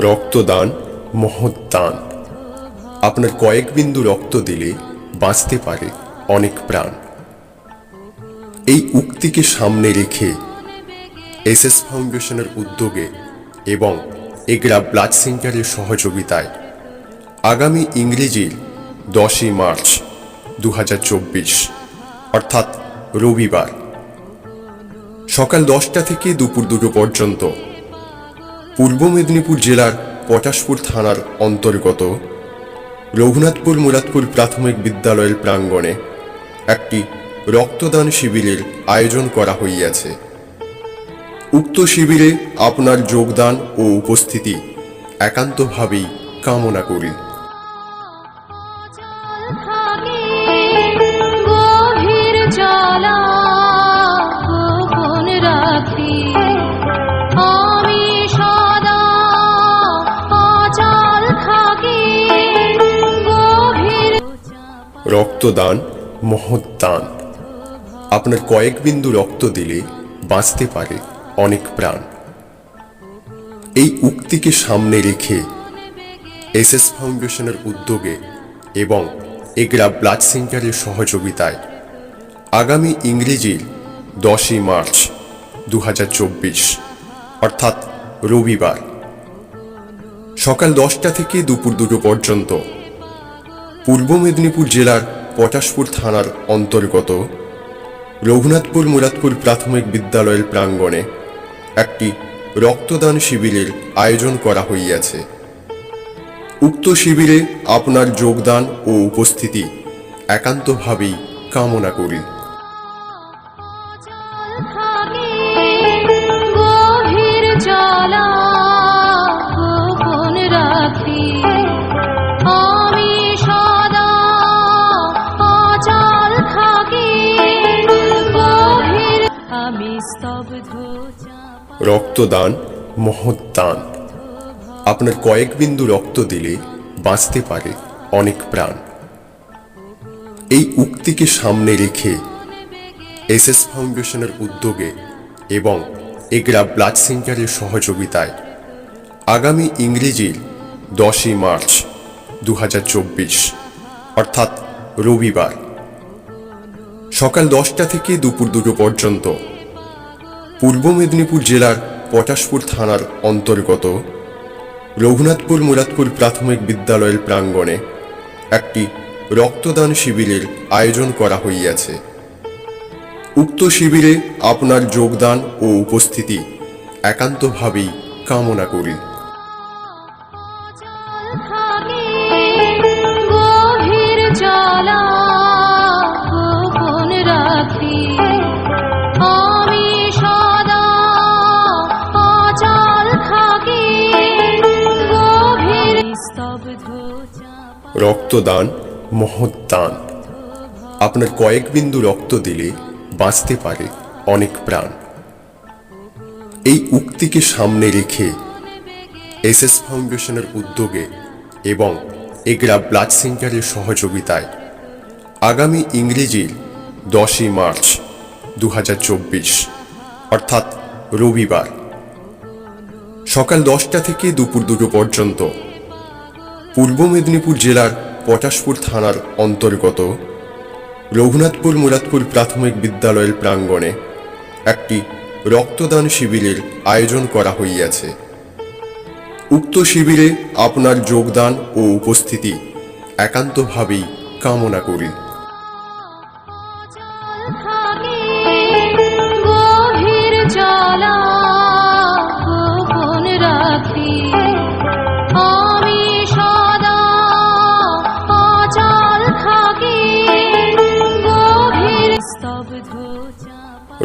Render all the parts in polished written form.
রক্তদান মহৎ দান। আপনার কয়েক বিন্দু রক্ত দিলে বাঁচতে পারে অনেক প্রাণ। এই উক্তিকে সামনে রেখে এসএস ফাউন্ডেশনের উদ্যোগে এবং এগরা ব্লাড সেন্টারের সহযোগিতায় আগামী ইংরেজির 10ই মার্চ 2024 অর্থাৎ রবিবার সকাল 10টা থেকে দুপুর 2টো পর্যন্ত পূর্ব মেদিনীপুর জেলার পটাশপুর থানার অন্তর্গত রঘুনাথপুর মুরাদপুর প্রাথমিক বিদ্যালয়ের প্রাঙ্গণে একটি রক্তদান শিবিরের আয়োজন করা হইয়াছে। উক্ত শিবিরে আপনার যোগদান ও উপস্থিতি একান্তভাবেই কামনা করি। রক্তদান মহৎ দান। আপনার কয়েক বিন্দু রক্ত দিলে বাঁচতে পারে অনেক প্রাণ। এই উক্তিকে সামনে রেখে এসএস ফাউন্ডেশনের উদ্যোগে এবং এগরা ব্লাড সেন্টারের সহযোগিতায় আগামী ইংরেজির 10ই মার্চ 2024 অর্থাৎ রবিবার সকাল 10টা থেকে দুপুর 2টো পর্যন্ত পূর্ব মেদিনীপুর জেলার পটাশপুর থানার অন্তর্গত রঘুনাথপুর মুরাদপুর প্রাথমিক বিদ্যালয়ের প্রাঙ্গণে একটি রক্তদান শিবিরের আয়োজন করা হইয়াছে। উক্ত শিবিরে আপনার যোগদান ও উপস্থিতি একান্তভাবেই কামনা করি। রক্তদান মহৎ দান। আপনার কয়েক বিন্দু রক্ত দিলে বাঁচতে পারে অনেক প্রাণ। এই উক্তিকে সামনে রেখে এসএস ফাউন্ডেশনের উদ্যোগে এবং এগরা ব্লাড সেন্টারের সহযোগিতায় আগামী ইংরেজির 10ই মার্চ 2024 অর্থাৎ রবিবার সকাল 10টা থেকে দুপুর 2টো পর্যন্ত পূর্ব মেদিনীপুর জেলার পটাশপুর থানার অন্তর্গত রঘুনাথপুর মুরাদপুর প্রাথমিক বিদ্যালয়ের প্রাঙ্গণে একটি রক্তদান শিবিরের আয়োজন করা হইয়াছে। উক্ত শিবিরে আপনার যোগদান ও উপস্থিতি একান্তভাবেই কামনা করি। রক্তদান মহৎ দান। আপনার কয়েক বিন্দু রক্ত দিলে বাঁচতে পারে অনেক প্রাণ। এই উক্তিকে সামনে রেখে এসএস ফাউন্ডেশনের উদ্যোগে এবং এগরা ব্লাড সেন্টারের সহযোগিতায় আগামী ইংরেজির 10ই মার্চ 2024 অর্থাৎ রবিবার সকাল 10টা থেকে দুপুর 2টো পর্যন্ত পূর্ব মেদিনীপুর জেলার পটাশপুর থানার অন্তর্গত রঘুনাথপুর মুরাদপুর প্রাথমিক বিদ্যালয়ের প্রাঙ্গণে একটি রক্তদান শিবিরের আয়োজন করা হইয়াছে। উক্ত শিবিরে আপনার যোগদান ও উপস্থিতি একান্তভাবেই কামনা করি।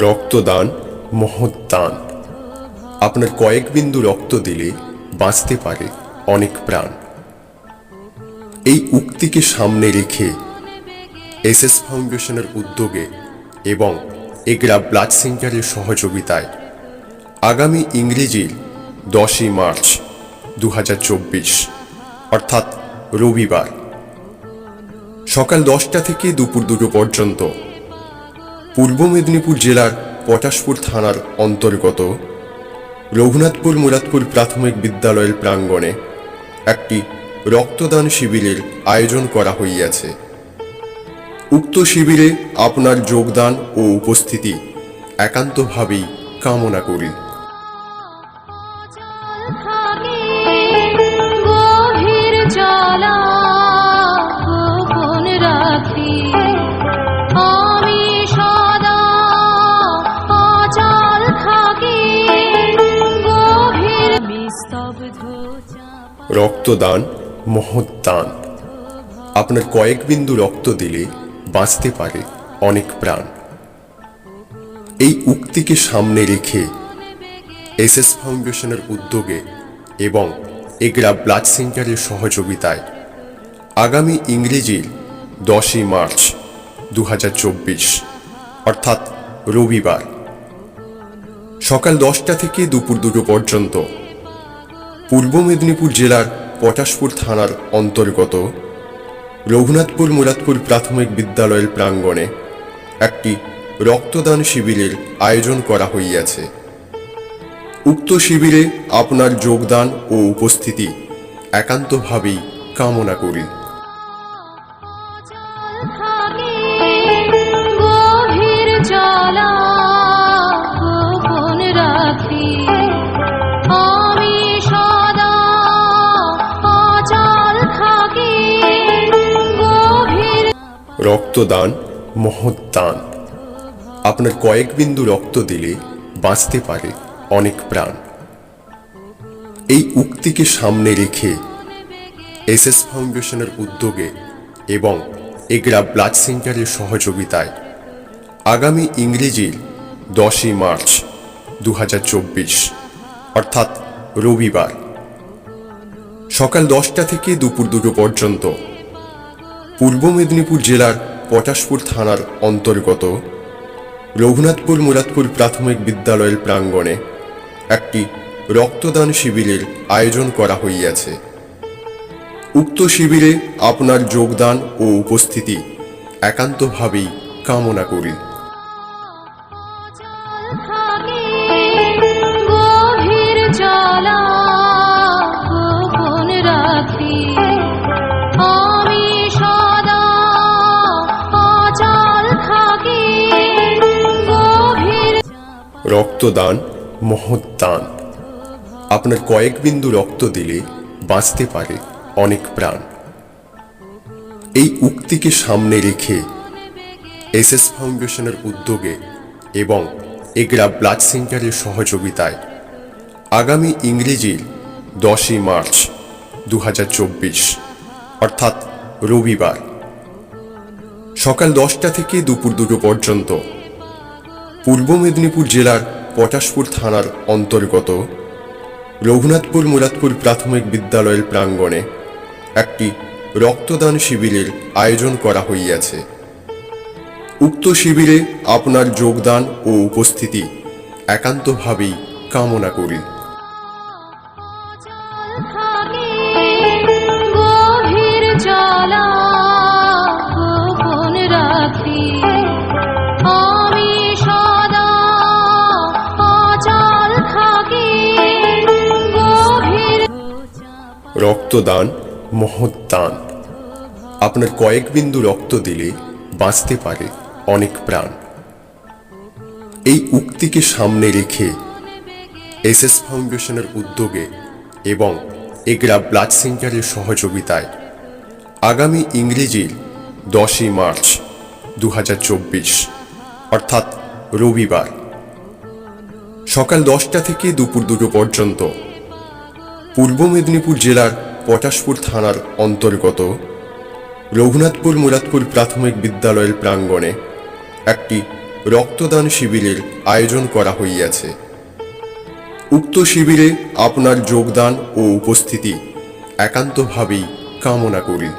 রক্তদান মহৎ দান। আপনার কয়েক বিন্দু রক্ত দিলে বাঁচতে পারে অনেক প্রাণ। এই উক্তিকে সামনে রেখে এসএস ফাউন্ডেশনের উদ্যোগে এবং এগরা ব্লাড সেন্টারের সহযোগিতায় আগামী ইংরেজির 10ই মার্চ 2024 অর্থাৎ রবিবার সকাল 10টা থেকে দুপুর 2টো পর্যন্ত পূর্ব মেদিনীপুর জেলার পটাশপুর থানার অন্তর্গত রঘুনাথপুর মুরাদপুর প্রাথমিক বিদ্যালয়ের প্রাঙ্গণে একটি রক্তদান শিবিরের আয়োজন করা হইয়াছে। উক্ত শিবিরে আপনার যোগদান ও উপস্থিতি একান্তভাবেই কামনা করি। রক্তদান মহৎ দান। আপনার কয়েক বিন্দু রক্ত দিলে বাঁচতে পারে অনেক প্রাণ। এই উক্তিকে সামনে রেখে এসএস ফাউন্ডেশনের উদ্যোগে এবং এগরা ব্লাড সেন্টারের সহযোগিতায় আগামী ইংরেজির 10ই মার্চ 2024 অর্থাৎ রবিবার সকাল 10টা থেকে দুপুর 2টো পর্যন্ত পূর্ব মেদিনীপুর জেলার পটাশপুর থানার অন্তর্গত রঘুনাথপুর মুরাদপুর প্রাথমিক বিদ্যালয়ের প্রাঙ্গণে একটি রক্তদান শিবিরের আয়োজন করা হইয়াছে। উক্ত শিবিরে আপনার যোগদান ও উপস্থিতি একান্তভাবেই কামনা করি। রক্তদান মহৎ দান। আপনার কয়েক বিন্দু রক্ত দিলে বাঁচতে পারে অনেক প্রাণ। এই উক্তিকে সামনে রেখে এসএস ফাউন্ডেশনের উদ্যোগে এবং এগরা ব্লাড সেন্টারের সহযোগিতায় আগামী ইংরেজির 10ই মার্চ 2024 অর্থাৎ রবিবার সকাল 10টা থেকে দুপুর 2টো পর্যন্ত পূর্ব মেদিনীপুর জেলার পটাশপুর থানার অন্তর্গত রঘুনাথপুর মুরাদপুর প্রাথমিক বিদ্যালয়ের প্রাঙ্গণে একটি রক্তদান শিবিরের আয়োজন করা হইয়াছে। উক্ত শিবিরে আপনার যোগদান ও উপস্থিতি একান্তভাবেই কামনা করি। রক্তদান মহৎ দান। আপনার কয়েক বিন্দু রক্ত দিলে বাঁচতে পারে অনেক প্রাণ। এই উক্তিকে সামনে রেখে এসএস ফাউন্ডেশনের উদ্যোগে এবং এগরা ব্লাড সেন্টারের সহযোগিতায় আগামী ইংরেজির 10ই মার্চ 2024 অর্থাৎ রবিবার সকাল 10টা থেকে দুপুর 2টো পর্যন্ত পূর্ব মেদিনীপুর জেলার পটাশপুর থানার অন্তর্গত রঘুনাথপুর মুরাদপুর প্রাথমিক বিদ্যালয়ের প্রাঙ্গণে একটি রক্তদান শিবিরের আয়োজন করা হইয়াছে। উক্ত শিবিরে আপনার যোগদান ও উপস্থিতি একান্তভাবেই কামনা করি। রক্তদান মহৎ দান। আপনার কয়েক বিন্দু রক্ত দিলে বাঁচতে পারে অনেক প্রাণ। এই উক্তিকে সামনে রেখে এসএস ফাউন্ডেশনের উদ্যোগে এবং এগরা ব্লাড সেন্টারের সহযোগিতায় আগামী ইংরেজির 10ই মার্চ 2024 অর্থাৎ রবিবার সকাল 10টা থেকে দুপুর 2টো পর্যন্ত পূর্ব মেদিনীপুর জেলার পটাশপুর থানার অন্তর্গত রঘুনাথপুর মুরাদপুর প্রাথমিক বিদ্যালয়ের প্রাঙ্গণে একটি রক্তদান শিবিরের আয়োজন করা হইয়াছে। উক্ত শিবিরে আপনার যোগদান ও উপস্থিতি একান্তভাবেই কামনা করি।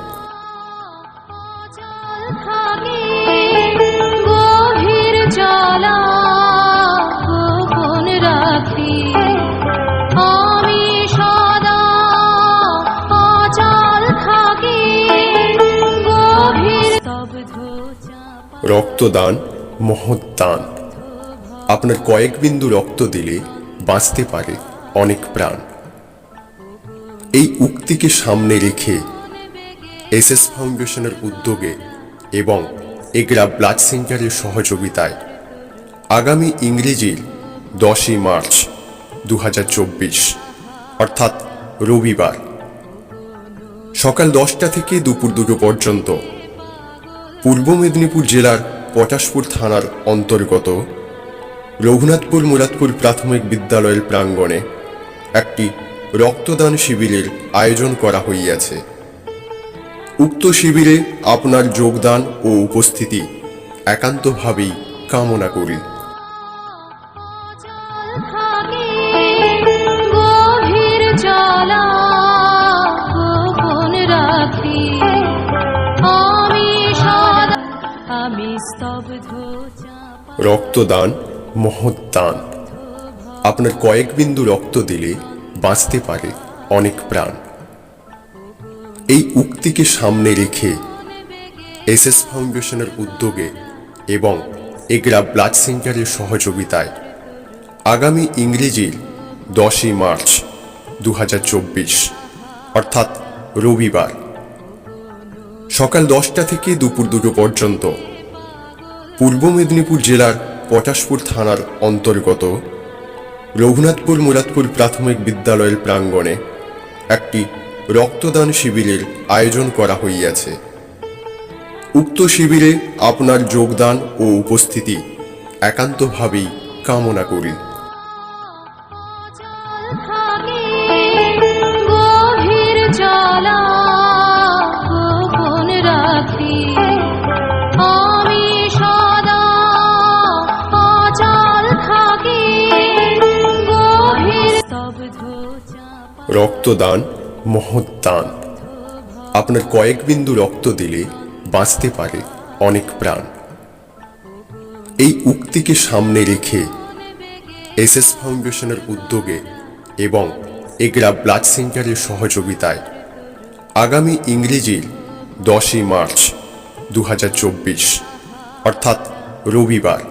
রক্তদান মহৎ দান। আপনার কয়েক বিন্দু রক্ত দিলে বাঁচতে পারে অনেক প্রাণ। এই উক্তিকে সামনে রেখে এসএস ফাউন্ডেশনের উদ্যোগে এবং এগরা ব্লাড সেন্টারের সহযোগিতায় আগামী ইংরেজির 10ই মার্চ 2024 অর্থাৎ রবিবার সকাল 10টা থেকে দুপুর 2টো পর্যন্ত পূর্ব মেদিনীপুর জেলার পটাশপুর থানার অন্তর্গত রঘুনাথপুর মুরাদপুর প্রাথমিক বিদ্যালয়ের প্রাঙ্গণে একটি রক্তদান শিবিরের আয়োজন করা হইয়াছে। উক্ত শিবিরে আপনার যোগদান ও উপস্থিতি একান্তভাবেই কামনা করি। রক্তদান মহৎ দান। আপনার কয়েক বিন্দু রক্ত দিলে বাঁচতে পারে অনেক প্রাণ। এই উক্তিকে সামনে রেখে এসএস ফাউন্ডেশনের উদ্যোগে এবং এগরা ব্লাড সেন্টারের সহযোগিতায় আগামী ইংরেজির 10ই মার্চ 2024 অর্থাৎ রবিবার সকাল 10টা থেকে দুপুর 2টো পর্যন্ত পূর্ব মেদিনীপুর জেলার পটাশপুর থানার অন্তর্গত রঘুনাথপুর মুরাদপুর প্রাথমিক বিদ্যালয়ের প্রাঙ্গণে একটি রক্তদান শিবিরের আয়োজন করা হইয়াছে। উক্ত শিবিরে আপনার যোগদান ও উপস্থিতি একান্তভাবেই কামনা করি। রক্তদান মহৎ দান। আপনার কয়েক বিন্দু রক্ত দিলে বাঁচতে পারে অনেক প্রাণ। এই উক্তিকে সামনে রেখে এসএস ফাউন্ডেশনের উদ্যোগে এবং এগরা ব্লাড সেন্টারের সহযোগিতায় আগামী ইংরেজির 10ই মার্চ 2024 অর্থাৎ রবিবার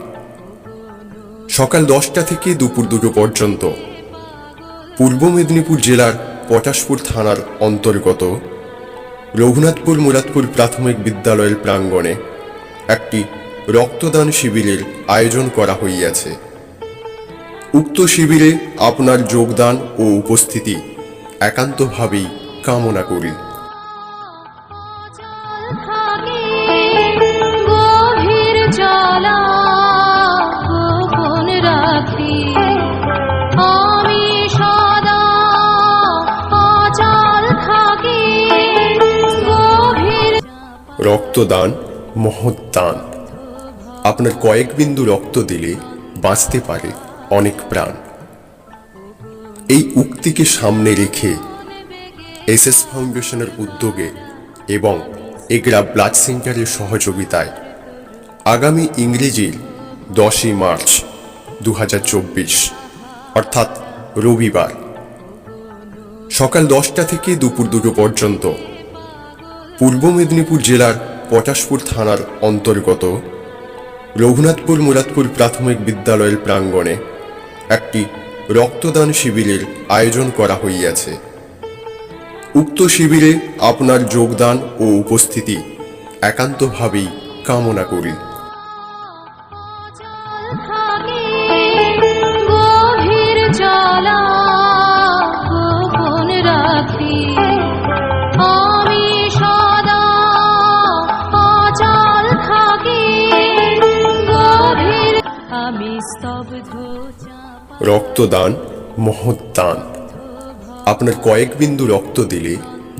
সকাল 10টা থেকে দুপুর 2টো পর্যন্ত পূর্ব মেদিনীপুর জেলার পটাশপুর থানার অন্তর্গত রঘুনাথপুর মুরাদপুর প্রাথমিক বিদ্যালয়ের প্রাঙ্গণে একটি রক্তদান শিবিরের আয়োজন করা হইয়াছে। উক্ত শিবিরে আপনার যোগদান ও উপস্থিতি একান্তভাবেই কামনা করি। রক্তদান মহৎ দান। আপনার কয়েক বিন্দু রক্ত দিলে বাঁচতে পারে অনেক প্রাণ। এই উক্তিকে সামনে রেখে এসএস ফাউন্ডেশনের উদ্যোগে এবং এগরা ব্লাড সেন্টারের সহযোগিতায় আগামী ইংরেজির 10ই মার্চ 2024 অর্থাৎ রবিবার সকাল 10টা থেকে দুপুর 2টো পর্যন্ত পূর্ব মেদিনীপুর জেলার পটাশপুর থানার অন্তর্গত রঘুনাথপুর মুরাদপুর প্রাথমিক বিদ্যালয়ের প্রাঙ্গণে একটি রক্তদান শিবিরের আয়োজন করা হইয়াছে। উক্ত শিবিরে আপনার যোগদান ও উপস্থিতি একান্তভাবেই কামনা করি। রক্তদান মহৎ দান। আপনার কয়েক বিন্দু রক্ত দিলে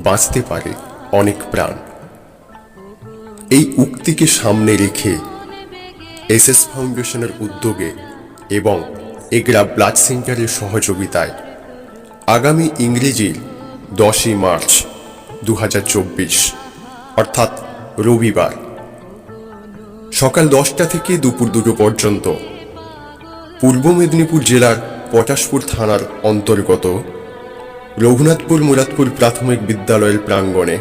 বাঁচতে পারে অনেক প্রাণ। এই উক্তিকে সামনে রেখে এসএস ফাউন্ডেশনের উদ্যোগে এবং এগরা ব্লাড সেন্টারের সহযোগিতায় আগামী ইংরেজির 10ই মার্চ 2024 অর্থাৎ রবিবার সকাল 10টা থেকে দুপুর 2টো পর্যন্ত পূর্ব মেদিনীপুর জেলার পটাশপুর থানার অন্তর্গত রঘুনাথপুর মুরাদপুর প্রাথমিক বিদ্যালয়ের প্রাঙ্গণে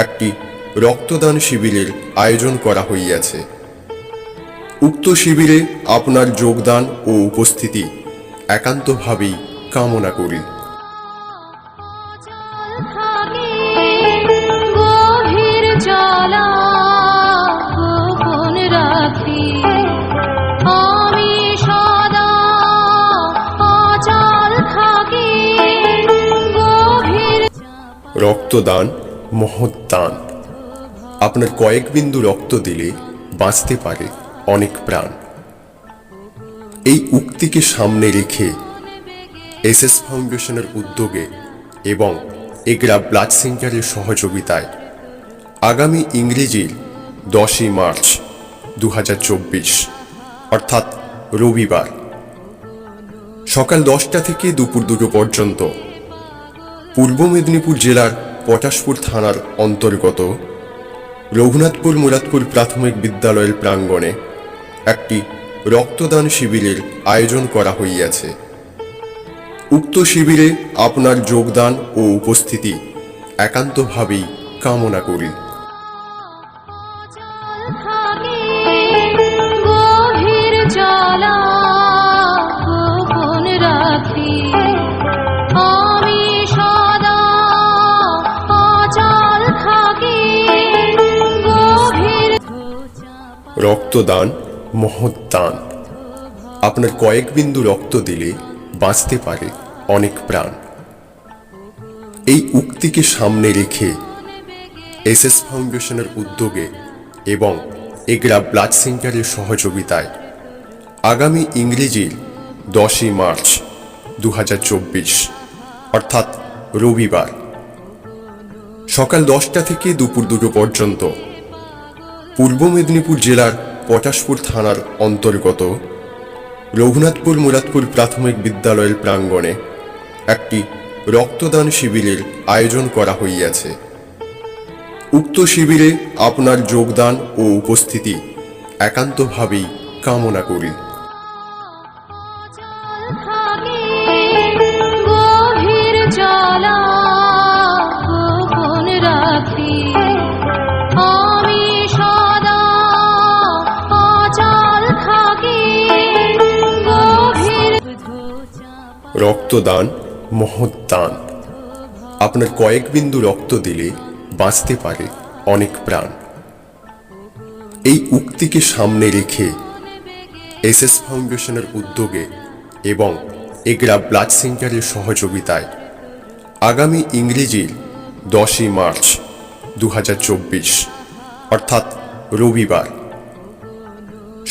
একটি রক্তদান শিবিরের আয়োজন করা হইয়াছে। উক্ত শিবিরে আপনার যোগদান ও উপস্থিতি একান্তভাবেই কামনা করি। গভীর জ্বালা গোপন রাখি আমি সদা অচল থাকি গভীর। রক্তদান মহৎ দান। আপনার কয়েক বিন্দু রক্ত দিলে বাঁচতে পারে অনেক প্রাণ। এই উক্তিকে সামনে রেখে এসএস ফাউন্ডেশনের উদ্যোগে এবং এগরা ব্লাড সেন্টারের সহযোগিতায় আগামী ইংরেজির 10ই মার্চ 2024 অর্থাৎ রবিবার সকাল 10টা থেকে দুপুর 2টো পর্যন্ত পূর্ব মেদিনীপুর জেলার পটাশপুর থানার অন্তর্গত রঘুনাথপুর মুরাদপুর প্রাথমিক বিদ্যালয়ের প্রাঙ্গণে একটি রক্তদান শিবিরের আয়োজন করা হইয়াছে। উক্ত শিবিরে আপনার যোগদান ও উপস্থিতি একান্তভাবেই কামনা করি। গভীর জ্বালা গোপন রাখি আমি সদা অচল থাকি গভীর। রক্তদান মহৎ দান। আপনার কয়েক বিন্দু রক্ত দিলে বাঁচতে পারে অনেক প্রাণ। এই উক্তিকে সামনে রেখে এসএস ফাউন্ডেশনের উদ্যোগে এবং এগরা ব্লাড সেন্টারের সহযোগিতায় আগামী ইংরেজির 10ই মার্চ 2024 অর্থাৎ রবিবার সকাল 10টা থেকে দুপুর 2টো পর্যন্ত পূর্ব মেদিনীপুর জেলার পটাশপুর থানার অন্তর্গত রঘুনাথপুর মুরাদপুর প্রাথমিক বিদ্যালয়ের প্রাঙ্গণে একটি রক্তদান শিবিরের আয়োজন করা হইয়াছে। উক্ত শিবিরে আপনার যোগদান ও উপস্থিতি একান্তভাবেই কামনা করি। গভীর জ্বালা গোপন রাখি আমি সদা অচল থাকি গভীর। রক্তদান মহৎ দান। আপনার কয়েক বিন্দু রক্ত দিলে বাঁচতে পারে অনেক প্রাণ। এই উক্তিকে সামনে রেখে এসএস ফাউন্ডেশনের উদ্যোগে এবং এগরা ব্লাড সেন্টারের সহযোগিতায় আগামী ইংরেজির 10ই মার্চ 2024 অর্থাৎ রবিবার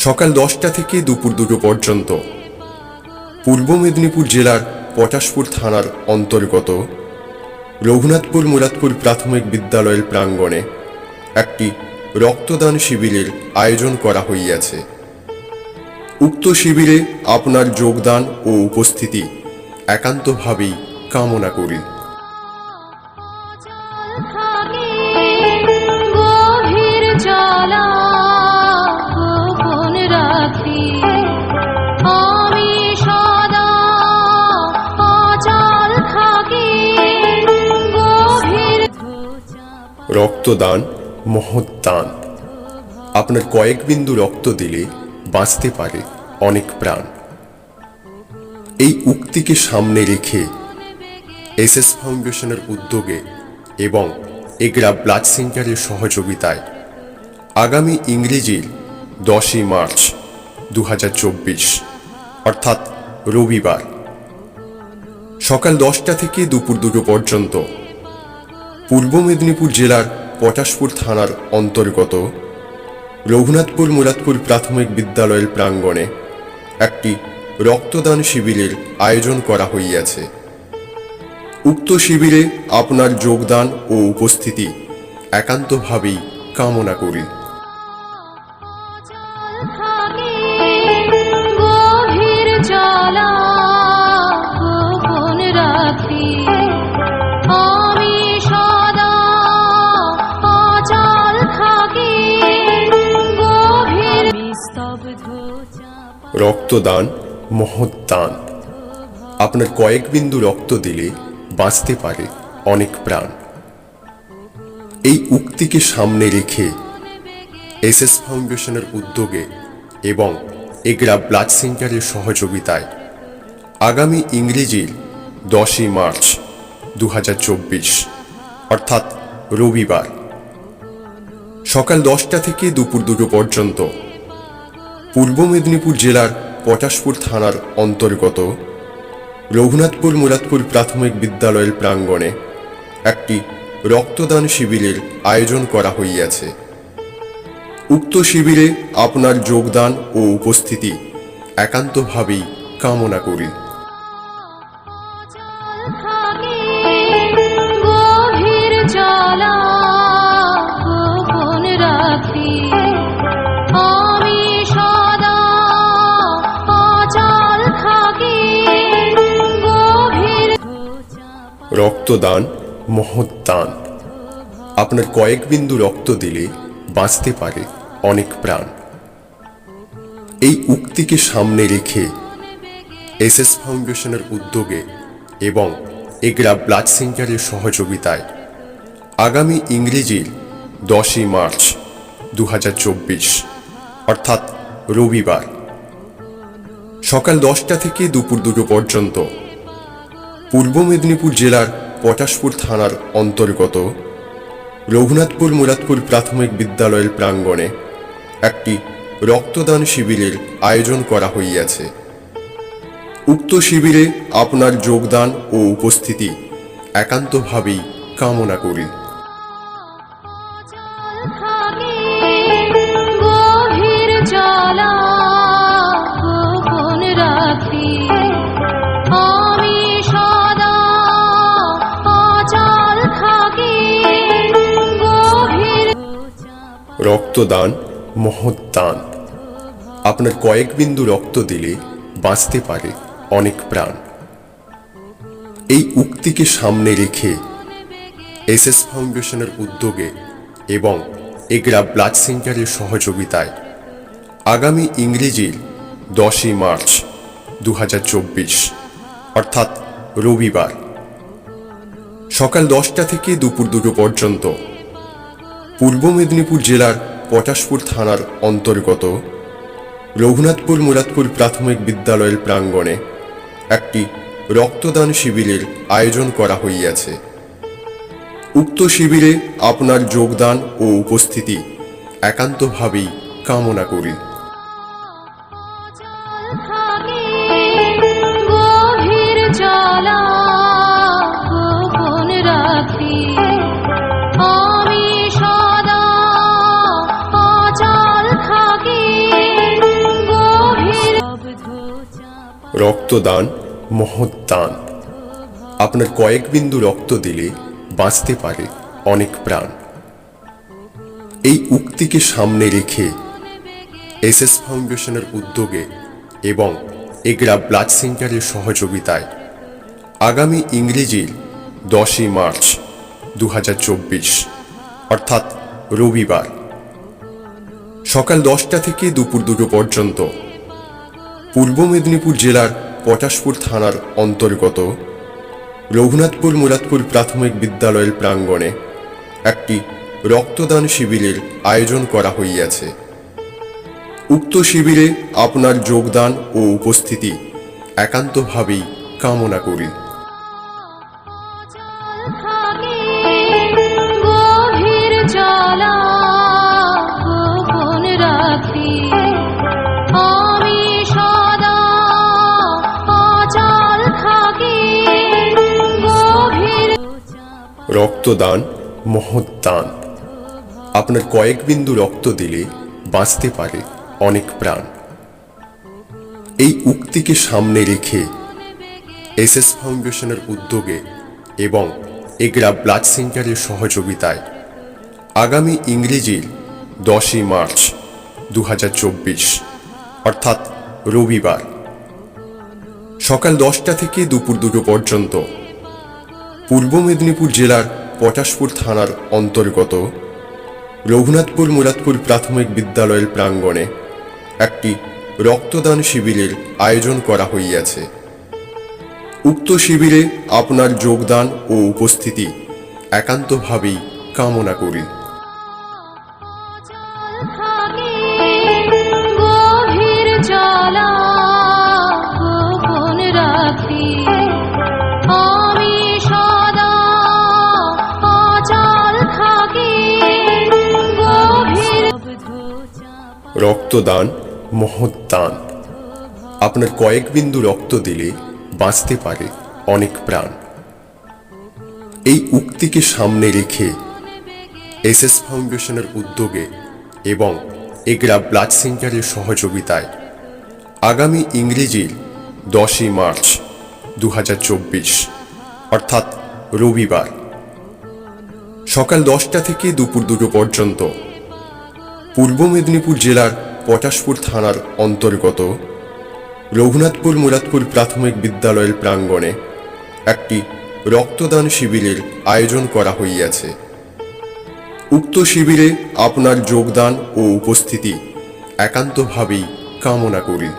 সকাল 10টা থেকে দুপুর 2টো পর্যন্ত পূর্ব মেদিনীপুর জেলার পটাশপুর থানার অন্তর্গত রঘুনাথপুর মুরাদপুর প্রাথমিক বিদ্যালয়ের প্রাঙ্গণে একটি রক্তদান শিবিরের আয়োজন করা হইয়াছে। উক্ত শিবিরে আপনার যোগদান ও উপস্থিতি একান্তভাবেই কামনা করি। গভীর জ্বালা গোপন রাখি আমি সদা অচল থাকি গভীর। রক্তদান মহৎ দান। আপনার কয়েক বিন্দু রক্ত দিলে বাঁচতে পারে অনেক প্রাণ। এই উক্তিকে সামনে রেখে এসএস ফাউন্ডেশনের উদ্যোগে এবং এগরা ব্লাড সেন্টারের সহযোগিতায় আগামী ইংরেজির 10ই মার্চ 2024 অর্থাৎ রবিবার সকাল 10টা থেকে দুপুর 2টো পর্যন্ত পূর্ব মেদিনীপুর জেলার পটাশপুর থানার অন্তর্গত রঘুনাথপুর মুরাদপুর প্রাথমিক বিদ্যালয়ের প্রাঙ্গণে একটি রক্তদান শিবিরের আয়োজন করা হইয়াছে। উক্ত শিবিরে আপনার যোগদান ও উপস্থিতি একান্তভাবেই কামনা করি। গভীর জ্বালা গোপন রাখি আমি সদা অচল থাকি গভীর। রক্তদান মহৎ দান। আপনার কয়েক বিন্দু রক্ত দিলে বাঁচতে পারে অনেক প্রাণ। এই উক্তিকে সামনে রেখে এসএস ফাউন্ডেশনের উদ্যোগে এবং এগরা ব্লাড সেন্টারের সহযোগিতায় আগামী ইংরেজির 10ই মার্চ 2024 অর্থাৎ রবিবার সকাল 10টা থেকে দুপুর 2টো পর্যন্ত পূর্ব মেদিনীপুর জেলার পটাশপুর থানার অন্তর্গত রঘুনাথপুর মুরাদপুর প্রাথমিক বিদ্যালয়ের প্রাঙ্গণে একটি রক্তদান শিবিরের আয়োজন করা হইয়াছে। উক্ত শিবিরে আপনার যোগদান ও উপস্থিতি একান্তভাবেই কামনা করি। থাকে গভীর জ্বালা গোপন রাখি আমি সদা অচল থাকি গভীর রক্তদান মহৎ দান। আপনার কয়েক বিন্দু রক্ত দিলে বাঁচতে পারে অনেক প্রাণ। এই উক্তিকে সামনে রেখে এসএস ফাউন্ডেশনের উদ্যোগে এবং এগরা ব্লাড সেন্টারের সহযোগিতায় আগামী ইংরেজির 10ই মার্চ 2024 অর্থাৎ রবিবার সকাল 10টা থেকে দুপুর 2টো পর্যন্ত পূর্ব মেদিনীপুর জেলার পটাশপুর থানার অন্তর্গত রঘুনাথপুর মুরাদপুর প্রাথমিক বিদ্যালয়ের প্রাঙ্গণে একটি রক্তদান শিবিরের আয়োজন করা হইয়াছে। উক্ত শিবিরে আপনার যোগদান ও উপস্থিতি একান্তভাবেই কামনা করি। থাকে গভীর জ্বালা গোপন রাখি আমি সদা অচল থাকি গভীর রক্তদান মহৎ দান। আপনার কয়েক বিন্দু রক্ত দিলে বাঁচতে পারে অনেক প্রাণ। এই উক্তিকে সামনে রেখে এসএস ফাউন্ডেশনের উদ্যোগে এবং এগরা ব্লাড সেন্টারের সহযোগিতায় আগামী ইংরেজির 10ই মার্চ 2024 অর্থাৎ রবিবার সকাল 10টা থেকে দুপুর 2টো পর্যন্ত পূর্ব মেদিনীপুর জেলার পটাশপুর থানার অন্তর্গত রঘুনাথপুর মুরাদপুর প্রাথমিক বিদ্যালয়ের প্রাঙ্গণে একটি রক্তদান শিবিরের আয়োজন করা হইয়াছে। উক্ত শিবিরে আপনার যোগদান ও উপস্থিতি একান্তভাবেই কামনা করি। থাকে গভীর জ্বালা গোপন রাখি আমি সদা অচল থাকি গভীর রক্তদান মহৎ দান। আপনার কয়েক বিন্দু রক্ত দিলে বাঁচতে পারে অনেক প্রাণ। এই উক্তিকে সামনে রেখে এসএস ফাউন্ডেশনের উদ্যোগে এবং এগরা ব্লাড সেন্টারের সহযোগিতায় আগামী ইংরেজির 10ই মার্চ 2024 অর্থাৎ রবিবার সকাল 10টা থেকে দুপুর 2টো পর্যন্ত পূর্ব মেদিনীপুর জেলার পটাশপুর থানার অন্তর্গত রঘুনাথপুর মুরাদপুর প্রাথমিক বিদ্যালয়ের প্রাঙ্গণে একটি রক্তদান শিবিরের আয়োজন করা হইয়াছে। উক্ত শিবিরে আপনার যোগদান ও উপস্থিতি একান্তভাবেই কামনা করি। থাকে গভীর জ্বালা গোপন রাখি আমি সদা অচল থাকি গভীর রক্তদান মহৎ দান। আপনার কয়েক বিন্দু রক্ত দিলে বাঁচতে পারে অনেক প্রাণ। এই উক্তিকে সামনে রেখে এসএস ফাউন্ডেশনের উদ্যোগে এবং এগরা ব্লাড সেন্টারের সহযোগিতায় আগামী ইংরেজির 10ই মার্চ 2024 অর্থাৎ রবিবার সকাল 10টা থেকে দুপুর 2টো পর্যন্ত পূর্ব মেদিনীপুর জেলার পটাশপুর থানার অন্তর্গত রঘুনাথপুর মুরাদপুর প্রাথমিক বিদ্যালয়ের প্রাঙ্গণে একটি রক্তদান শিবিরের আয়োজন করা হইয়াছে। উক্ত শিবিরে আপনার যোগদান ও উপস্থিতি একান্তভাবেই কামনা করি। থাকে গভীর জ্বালা গোপন রাখি রক্তদান মহৎ দান। আপনার কয়েক বিন্দু রক্ত দিলে বাঁচতে পারে অনেক প্রাণ। এই উক্তিকে সামনে রেখে এসএস ফাউন্ডেশনের উদ্যোগে এবং এগরা ব্লাড সেন্টারের সহযোগিতায় আগামী ইংরেজির 10ই মার্চ 2024 অর্থাৎ রবিবার সকাল 10টা থেকে দুপুর 2টো পর্যন্ত পূর্ব মেদিনীপুর জেলার পটাশপুর থানার অন্তর্গত রঘুনাথপুর মুরাদপুর প্রাথমিক বিদ্যালয়ের প্রাঙ্গণে একটি রক্তদান শিবিরের আয়োজন করা হইয়াছে। উক্ত শিবিরে আপনার যোগদান ও উপস্থিতি একান্তভাবেই কামনা করি।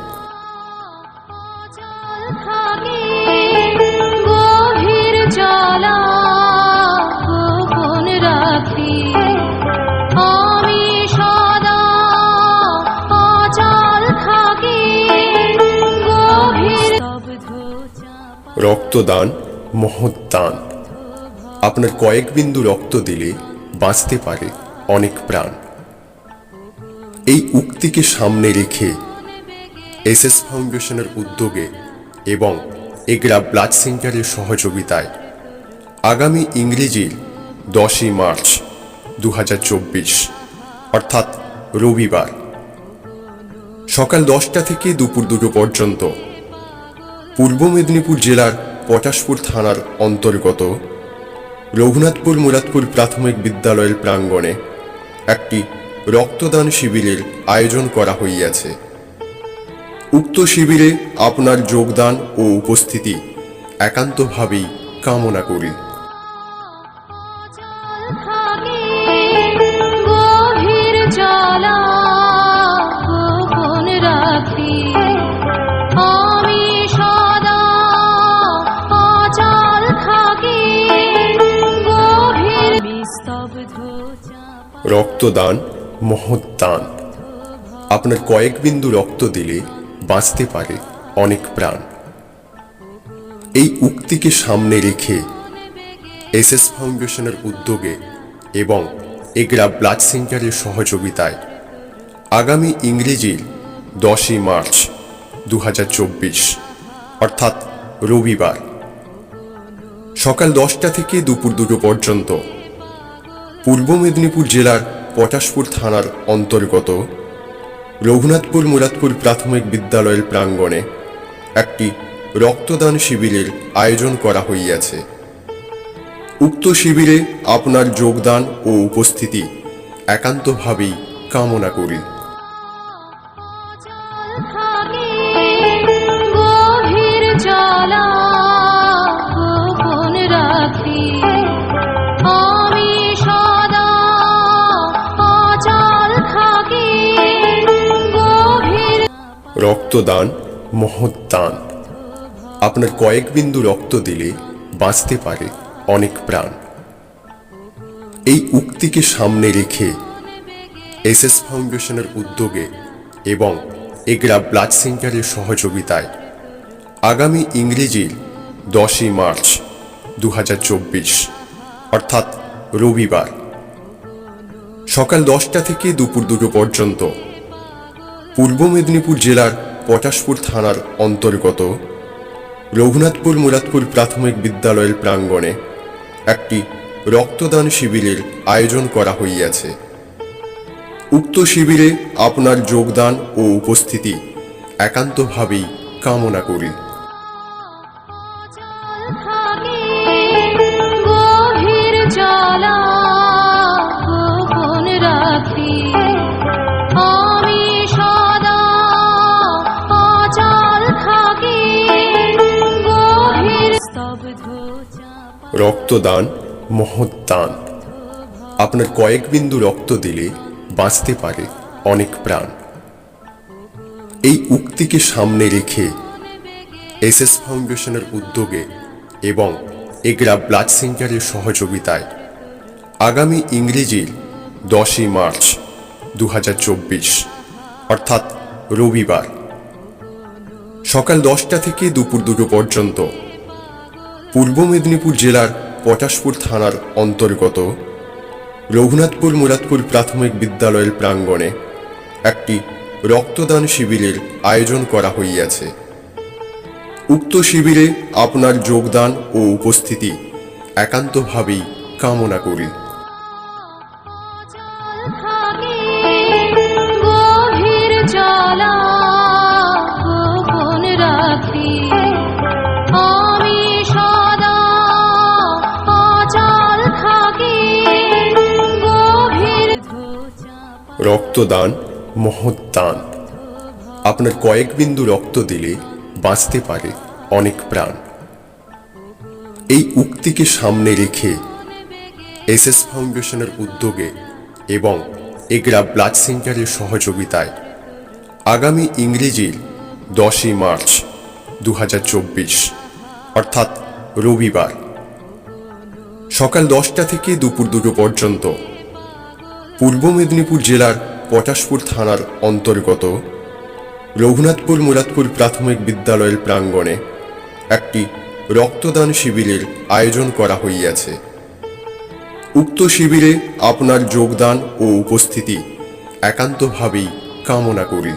থাকে গভীর জ্বালা গোপন রাখি আমি সদা অচল থাকি গভীর স্তব্ধ চাপা রক্তদান মহৎ দান। আপনার কয়েক বিন্দু রক্ত দিলে বাঁচতে পারে অনেক প্রাণ। এই উক্তিকে সামনে রেখে এসএস ফাউন্ডেশনের উদ্যোগে এবং এগরা ব্লাড সেন্টারের সহযোগিতায় আগামী ইংরেজির 10ই মার্চ 2024 অর্থাৎ রবিবার সকাল 10টা থেকে দুপুর 2টো পর্যন্ত পূর্ব মেদিনীপুর জেলার পটাশপুর থানার অন্তর্গত রঘুনাথপুর মুরাদপুর প্রাথমিক বিদ্যালয়ের প্রাঙ্গণে একটি রক্তদান শিবিরের আয়োজন করা হইয়াছে। উক্ত শিবিরে আপনার যোগদান ও উপস্থিতি একান্তভাবেই কামনা করি। থাকে গভীর জ্বালা গোপন রাখি আমি সদা অচল থাকি গভীর স্তব্ধ চাপা রক্তদান মহৎ দান। আপনার কয়েক বিন্দু রক্ত দিলে বাঁচতে পারে অনেক প্রাণ। এই উক্তিকে সামনে রেখে এসএস ফাউন্ডেশনের উদ্যোগে এবং এগরা ব্লাড সেন্টারের সহযোগিতায় আগামী ইংরেজির 10ই মার্চ 2024 অর্থাৎ রবিবার সকাল 10টা থেকে দুপুর 2টো পর্যন্ত পূর্ব মেদিনীপুর জেলার পটাশপুর থানার অন্তর্গত রঘুনাথপুর মুরাদপুর প্রাথমিক বিদ্যালয়ের প্রাঙ্গণে একটি রক্তদান শিবিরের আয়োজন করা হইয়াছে। উক্ত শিবিরে আপনার যোগদান ও উপস্থিতি একান্তভাবেই কামনা করি। থাকে গভীর জ্বালা গোপন রাখি আমি সদা অচল থাকি গভীর রক্তদান মহৎ দান। আপনার কয়েক বিন্দু রক্ত দিলে বাঁচতে পারে অনেক প্রাণ। এই উক্তিকে সামনে রেখে এসএস ফাউন্ডেশনের উদ্যোগে এবং এগরা ব্লাড সেন্টারের সহযোগিতায় আগামী ইংরেজির 10ই মার্চ 2024 অর্থাৎ রবিবার সকাল 10টা থেকে দুপুর 2টো পর্যন্ত পূর্ব মেদিনীপুর জেলার পটাশপুর থানার অন্তর্গত রঘুনাথপুর মুরাদপুর প্রাথমিক বিদ্যালয়ের প্রাঙ্গণে একটি রক্তদান শিবিরের আয়োজন করা হইয়াছে। উক্ত শিবিরে আপনার যোগদান ও উপস্থিতি একান্তভাবেই কামনা করি। থাকে গভীর জ্বালা গোপন রাখি আমি সদা অচল থাকি গভীর স্তব্ধ চাপা রক্তদান মহৎ দান। আপনার কয়েক বিন্দু রক্ত দিলে বাঁচতে পারে অনেক প্রাণ। এই উক্তিকে সামনে রেখে এসএস ফাউন্ডেশনের উদ্যোগে এবং এগরা ব্লাড সেন্টারের সহযোগিতায় আগামী ইংরেজির 10ই মার্চ 2024 অর্থাৎ রবিবার সকাল 10টা থেকে দুপুর 2টো পর্যন্ত পূর্ব মেদিনীপুর জেলার পটাশপুর থানার অন্তর্গত রঘুনাথপুর মুরাদপুর প্রাথমিক বিদ্যালয়ের প্রাঙ্গণে একটি রক্তদান শিবিরের আয়োজন করা হইয়াছে। উক্ত শিবিরে আপনার যোগদান ও উপস্থিতি একান্তভাবেই কামনা করি। থাকে গভীর জ্বালা গোপন রাখি আমি সদা অচল থাকি গভীর রক্তদান মহৎ দান। আপনার কয়েক বিন্দু রক্ত দিলে বাঁচতে পারে অনেক প্রাণ। এই উক্তিকে সামনে রেখে এসএস ফাউন্ডেশনের উদ্যোগে এবং এগরা ব্লাড সেন্টারের সহযোগিতায় আগামী ইংরেজির 10ই মার্চ 2024 অর্থাৎ রবিবার সকাল 10টা থেকে দুপুর 2টো পর্যন্ত পূর্ব মেদিনীপুর জেলার পটাশপুর থানার অন্তর্গত রঘুনাথপুর মুরাদপুর প্রাথমিক বিদ্যালয়ের প্রাঙ্গণে একটি রক্তদান শিবিরের আয়োজন করা হইয়াছে। উক্ত শিবিরে আপনার যোগদান ও উপস্থিতি একান্তভাবেই কামনা করি।